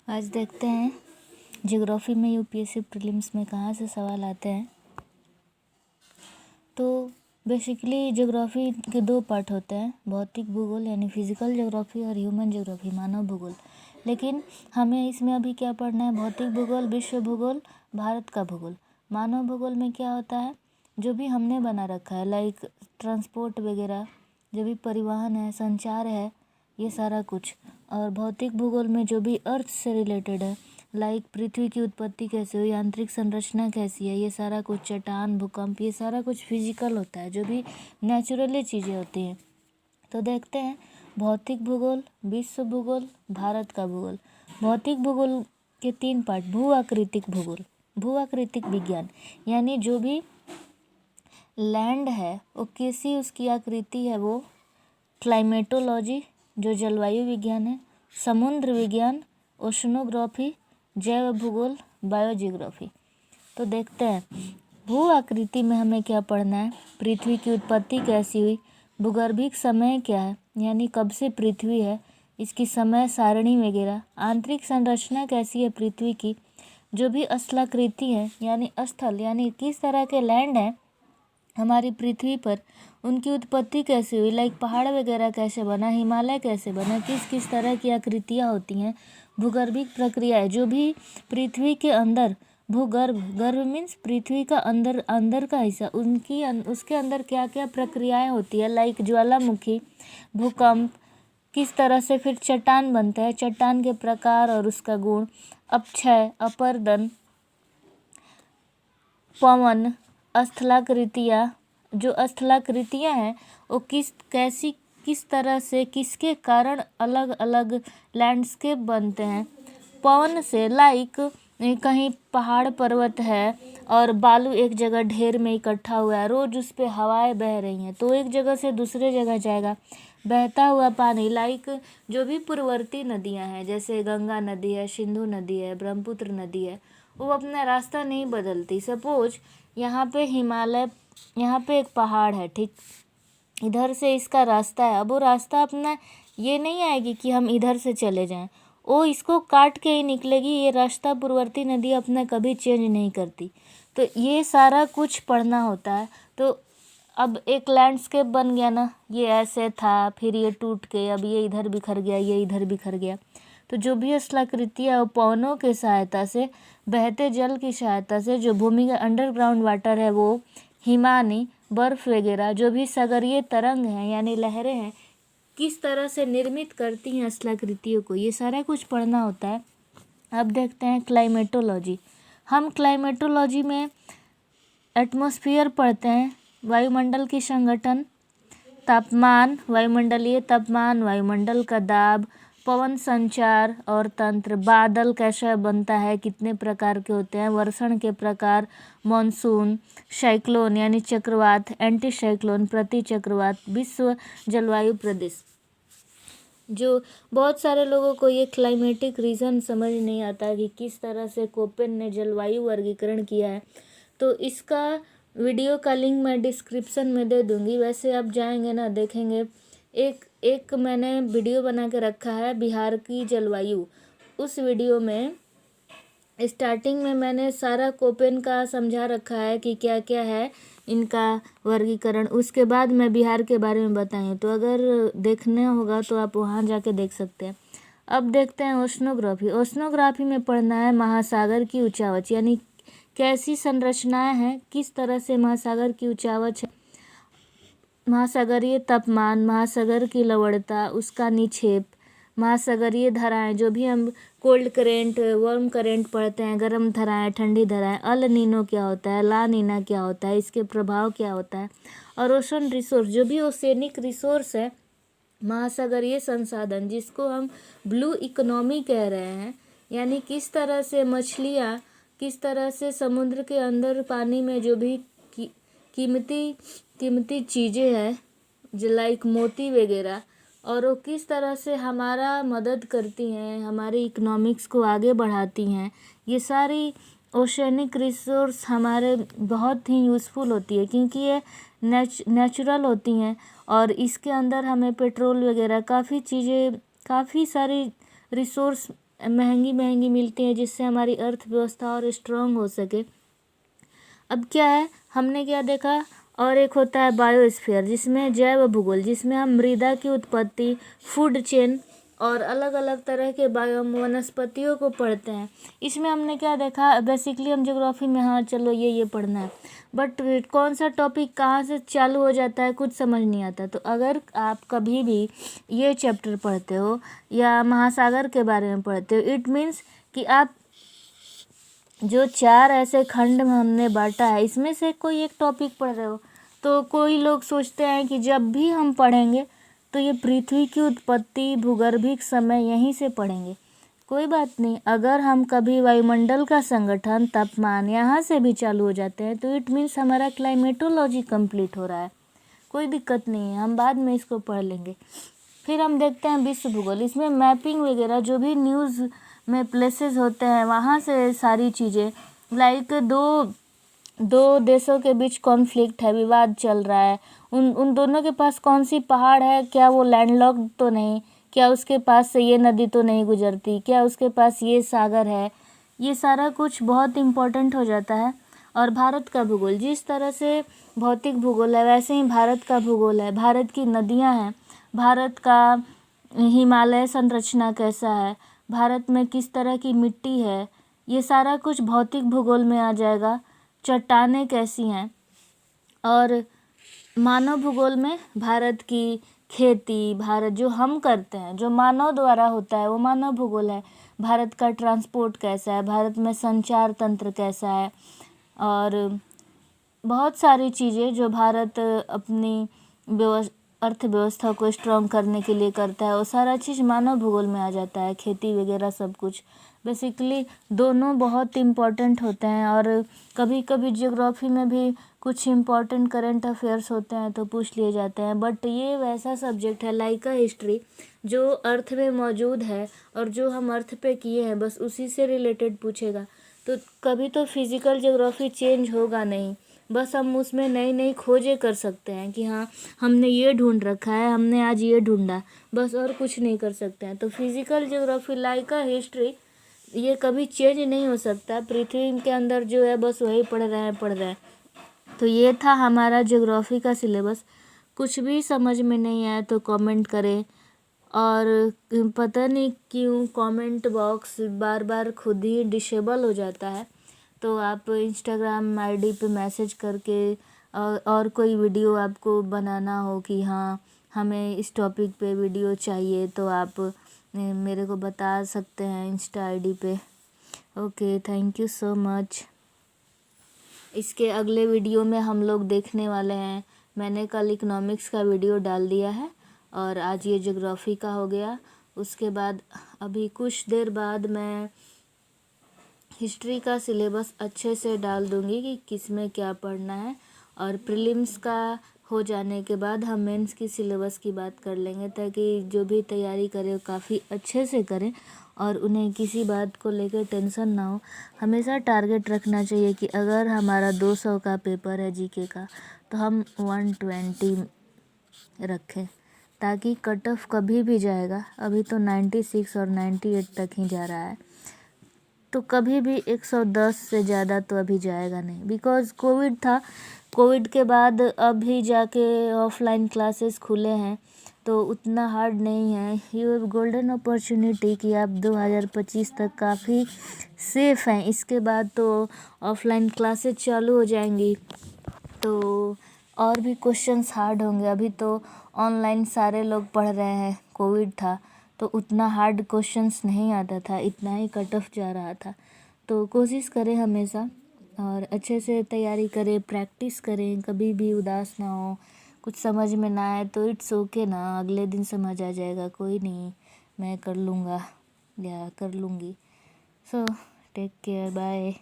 आज देखते हैं ज्योग्राफी में यूपीएससी प्रीलिम्स में कहाँ से सवाल आते हैं। तो बेसिकली ज्योग्राफी के दो पार्ट होते हैं, भौतिक भूगोल यानी फिजिकल ज्योग्राफी और ह्यूमन ज्योग्राफी मानव भूगोल। लेकिन हमें इसमें अभी क्या पढ़ना है, भौतिक भूगोल, विश्व भूगोल, भारत का भूगोल। मानव भूगोल में क्या होता है, जो भी हमने बना रखा है लाइक ट्रांसपोर्ट वगैरह, जो भी परिवहन है, संचार है, ये सारा कुछ। और भौतिक भूगोल में जो भी अर्थ से रिलेटेड है लाइक पृथ्वी की उत्पत्ति कैसे हुई, आंतरिक संरचना कैसी है, ये सारा कुछ, चट्टान, भूकंप, ये सारा कुछ फिजिकल होता है, जो भी नेचुरली चीज़ें होती हैं। तो देखते हैं भौतिक भूगोल, विश्व भूगोल, भारत का भूगोल। भौतिक भूगोल के तीन पार्ट, भू आकृतिक भूगोल, भू आकृतिक विज्ञान यानी जो भी लैंड है वो कैसी उसकी आकृति है, वो। क्लाइमेटोलॉजी जो जलवायु विज्ञान है, समुद्र विज्ञान, ओशनोग्राफी, जैव भूगोल, बायोजियोग्राफी। तो देखते हैं भू आकृति में हमें क्या पढ़ना है, पृथ्वी की उत्पत्ति कैसी हुई, भूगर्भिक समय क्या है यानी कब से पृथ्वी है, इसकी समय सारणी वगैरह, आंतरिक संरचना कैसी है पृथ्वी की, जो भी स्थलाकृति है यानी स्थल यानी किस तरह के लैंड है हमारी पृथ्वी पर, उनकी उत्पत्ति कैसे हुई, लाइक पहाड़ वगैरह कैसे बना, हिमालय कैसे बना, किस किस तरह की आकृतियाँ होती हैं, भूगर्भिक प्रक्रियाएं, जो भी पृथ्वी के अंदर भूगर्भ, गर्भ मीन्स पृथ्वी का अंदर, अंदर का हिस्सा, उसके अंदर क्या क्या प्रक्रियाएं होती है लाइक ज्वालामुखी, भूकंप, किस तरह से फिर चट्टान बनता है, चट्टान के प्रकार और उसका गुण, अपक्षय, अपर्दन, पवन, स्थलाकृतियाँ, जो स्थलाकृतियाँ हैं वो किस तरह से, किसके कारण अलग अलग लैंडस्केप बनते हैं। पवन से लाइक कहीं पहाड़ पर्वत है और बालू एक जगह ढेर में इकट्ठा हुआ है, रोज उस पर हवाएं बह रही हैं तो एक जगह से दूसरे जगह जाएगा। बहता हुआ पानी लाइक जो भी पूर्ववर्ती नदियां हैं, जैसे गंगा नदी है, सिंधु नदी है, ब्रह्मपुत्र नदी है, वो अपना रास्ता नहीं बदलती। सपोज यहाँ पे हिमालय, यहाँ पे एक पहाड़ है, ठीक, इधर से इसका रास्ता है, अब वो रास्ता अपना ये नहीं आएगी कि हम इधर से चले जाएं, वो इसको काट के ही निकलेगी। ये रास्ता पूर्ववर्ती नदी अपना कभी चेंज नहीं करती। तो ये सारा कुछ पढ़ना होता है। तो अब एक लैंडस्केप बन गया ना, ये ऐसे था, फिर ये टूट के अब ये इधर बिखर गया, ये इधर बिखर गया। तो जो भी स्थलाकृतियाँ वो पवनों की सहायता से, बहते जल की सहायता से, जो भूमि का अंडरग्राउंड वाटर है वो, हिमानी, बर्फ वगैरह, जो भी सागरीय तरंग हैं यानी लहरें हैं, किस तरह से निर्मित करती हैं स्थलाकृतियों को, ये सारा कुछ पढ़ना होता है। अब देखते हैं क्लाइमेटोलॉजी। हम क्लाइमेटोलॉजी में एटमॉस्फेयर पढ़ते हैं, वायुमंडल की संगठन, तापमान, वायुमंडलीय तापमान, वायुमंडल का दाब, पवन संचार और तंत्र, बादल कैसा बनता है, कितने प्रकार के होते हैं, वर्षण के प्रकार, मॉनसून, साइक्लोन यानी चक्रवात, एंटी साइक्लोन, प्रति चक्रवात, विश्व जलवायु प्रदेश। जो बहुत सारे लोगों को ये क्लाइमेटिक रीजन समझ नहीं आता कि किस तरह से कोपेन ने जलवायु वर्गीकरण किया है, तो इसका वीडियो का लिंक मैं डिस्क्रिप्शन में दे दूंगी। वैसे आप जाएंगे ना, देखेंगे, एक मैंने वीडियो बना के रखा है बिहार की जलवायु। उस वीडियो में स्टार्टिंग में मैंने सारा कोपेन का समझा रखा है कि क्या क्या है इनका वर्गीकरण, उसके बाद मैं बिहार के बारे में बताई। तो अगर देखने होगा तो आप वहाँ जाके देख सकते हैं। अब देखते हैं ओशनोग्राफी। ओशनोग्राफी में पढ़ना है महासागर की उचावच यानी कैसी संरचनाएं हैं, किस तरह से महासागर की उचावच है, महासागरीय तापमान, महासागर की लवणता, उसका निक्षेप, महासागरीय धाराएं, जो भी हम कोल्ड करेंट, वार्म करेंट पढ़ते हैं, गर्म धाराएं, ठंडी धाराएं, अल नीनो क्या होता है, ला नीना क्या होता है, इसके प्रभाव क्या होता है, और ओशन रिसोर्स, जो भी ओसेनिक रिसोर्स है, महासागरीय संसाधन, जिसको हम ब्लू इकोनॉमी कह रहे हैं, यानी किस तरह से मछलियाँ, किस तरह से समुद्र के अंदर पानी में जो भी कीमती चीज़ें हैं, जो लाइक मोती वगैरह, और वो किस तरह से हमारा मदद करती हैं, हमारी इकोनॉमिक्स को आगे बढ़ाती हैं। ये सारी ओशनिक रिसोर्स हमारे बहुत ही यूज़फुल होती है क्योंकि ये नेचुरल होती हैं, और इसके अंदर हमें पेट्रोल वगैरह काफ़ी चीज़ें, काफ़ी सारी रिसोर्स महंगी महंगी मिलती हैं, जिससे हमारी अर्थव्यवस्था और स्ट्रांग हो सके। अब क्या है, हमने क्या देखा, और एक होता है बायोस्फीयर, जिसमें जैव भूगोल, जिसमें हम मृदा की उत्पत्ति, फूड चेन और अलग अलग तरह के बायोम वनस्पतियों को पढ़ते हैं। इसमें हमने क्या देखा, बेसिकली हम ज्योग्राफी में, हाँ चलो ये पढ़ना है, बट कौन सा टॉपिक कहाँ से चालू हो जाता है कुछ समझ नहीं आता। तो अगर आप कभी भी ये चैप्टर पढ़ते हो या महासागर के बारे में पढ़ते हो, इट मीन्स कि आप जो 4 ऐसे खंड में हमने बांटा है, इसमें से कोई एक टॉपिक पढ़ रहे हो। तो कोई लोग सोचते हैं कि जब भी हम पढ़ेंगे तो ये पृथ्वी की उत्पत्ति, भूगर्भिक समय यहीं से पढ़ेंगे। कोई बात नहीं, अगर हम कभी वायुमंडल का संगठन, तापमान यहाँ से भी चालू हो जाते हैं तो इट मीन्स हमारा क्लाइमेटोलॉजी कंप्लीट हो रहा है। कोई दिक्कत नहीं है, हम बाद में इसको पढ़ लेंगे। फिर हम देखते हैं विश्व भूगोल, इसमें मैपिंग वगैरह जो भी न्यूज़ में प्लेसेस होते हैं वहाँ से सारी चीज़ें, लाइक दो देशों के बीच कॉन्फ्लिक्ट है, विवाद चल रहा है, उन दोनों के पास कौन सी पहाड़ है, क्या वो लैंडलॉक्ड तो नहीं, क्या उसके पास से ये नदी तो नहीं गुजरती, क्या उसके पास ये सागर है, ये सारा कुछ बहुत इम्पोर्टेंट हो जाता है। और भारत का भूगोल, जिस तरह से भौतिक भूगोल है वैसे ही भारत का भूगोल है। भारत की नदियाँ हैं, भारत का हिमालय संरचना कैसा है, भारत में किस तरह की मिट्टी है, ये सारा कुछ भौतिक भूगोल में आ जाएगा। चट्टानें कैसी हैं, और मानव भूगोल में भारत की खेती, भारत जो हम करते हैं, जो मानव द्वारा होता है वो मानव भूगोल है। भारत का ट्रांसपोर्ट कैसा है, भारत में संचार तंत्र कैसा है, और बहुत सारी चीज़ें जो भारत अपनी अर्थव्यवस्था को स्ट्रॉन्ग करने के लिए करता है, वो सारा चीज़ मानव भूगोल में आ जाता है, खेती वगैरह सब कुछ। बेसिकली दोनों बहुत इम्पॉर्टेंट होते हैं, और कभी कभी ज्योग्राफी में भी कुछ इम्पॉर्टेंट करंट अफेयर्स होते हैं तो पूछ लिए जाते हैं। बट ये वैसा सब्जेक्ट है लाइक हिस्ट्री, जो अर्थ में मौजूद है और जो हम अर्थ पे किए हैं बस उसी से रिलेटेड पूछेगा। तो कभी तो फिजिकल ज्योग्राफी चेंज होगा नहीं, बस हम उसमें नई नई खोजें कर सकते हैं कि हाँ हमने ये ढूंढ रखा है, हमने आज ये ढूंढा, बस और कुछ नहीं कर सकते हैं। तो फिजिकल ज्योग्राफी लाइक हिस्ट्री ये कभी चेंज नहीं हो सकता, पृथ्वी के अंदर जो है बस वही पढ़ रहे हैं। तो ये था हमारा ज्योग्राफी का सिलेबस। कुछ भी समझ में नहीं आया तो कमेंट करें, और पता नहीं क्यों कमेंट बॉक्स बार बार खुद ही डिसेबल हो जाता है। तो आप इंस्टाग्राम आईडी पे मैसेज करके, और कोई वीडियो आपको बनाना हो कि हाँ हमें इस टॉपिक पे वीडियो चाहिए, तो आप मेरे को बता सकते हैं इंस्टा आईडी पे। Okay, thank you so much. इसके अगले वीडियो में हम लोग देखने वाले हैं, मैंने कल इकोनॉमिक्स का वीडियो डाल दिया है और आज ये ज्योग्राफी का हो गया। उसके बाद अभी कुछ देर बाद मैं हिस्ट्री का सिलेबस अच्छे से डाल दूँगी कि किस में क्या पढ़ना है, और प्रीलिम्स का हो जाने के बाद हम मेंस की सिलेबस की बात कर लेंगे, ताकि जो भी तैयारी करें वो काफ़ी अच्छे से करें और उन्हें किसी बात को लेकर टेंशन ना हो। हमेशा टारगेट रखना चाहिए कि अगर हमारा 200 का पेपर है जीके का, तो हम 120 रखें, ताकि कट ऑफ कभी भी जाएगा। अभी तो 96 और 98 तक ही जा रहा है, तो कभी भी 110 से ज़्यादा तो अभी जाएगा नहीं, बिकॉज़ कोविड था। कोविड के बाद अभी जाके ऑफलाइन क्लासेस खुले हैं, तो उतना हार्ड नहीं है। यू हैव गोल्डन अपॉर्चुनिटी कि आप 2025 तक काफ़ी सेफ़ हैं। इसके बाद तो ऑफलाइन क्लासेस चालू हो जाएंगी, तो और भी क्वेश्चंस हार्ड होंगे। अभी तो ऑनलाइन सारे लोग पढ़ रहे हैं, कोविड था तो उतना हार्ड क्वेश्चंस नहीं आता था, इतना ही कट ऑफ जा रहा था। तो कोशिश करें हमेशा, और अच्छे से तैयारी करें, प्रैक्टिस करें, कभी भी उदास ना हो। कुछ समझ में ना आए तो इट्स ओके ना, अगले दिन समझ आ जाएगा, कोई नहीं, मैं कर लूँगा या कर लूँगी। So take care, bye.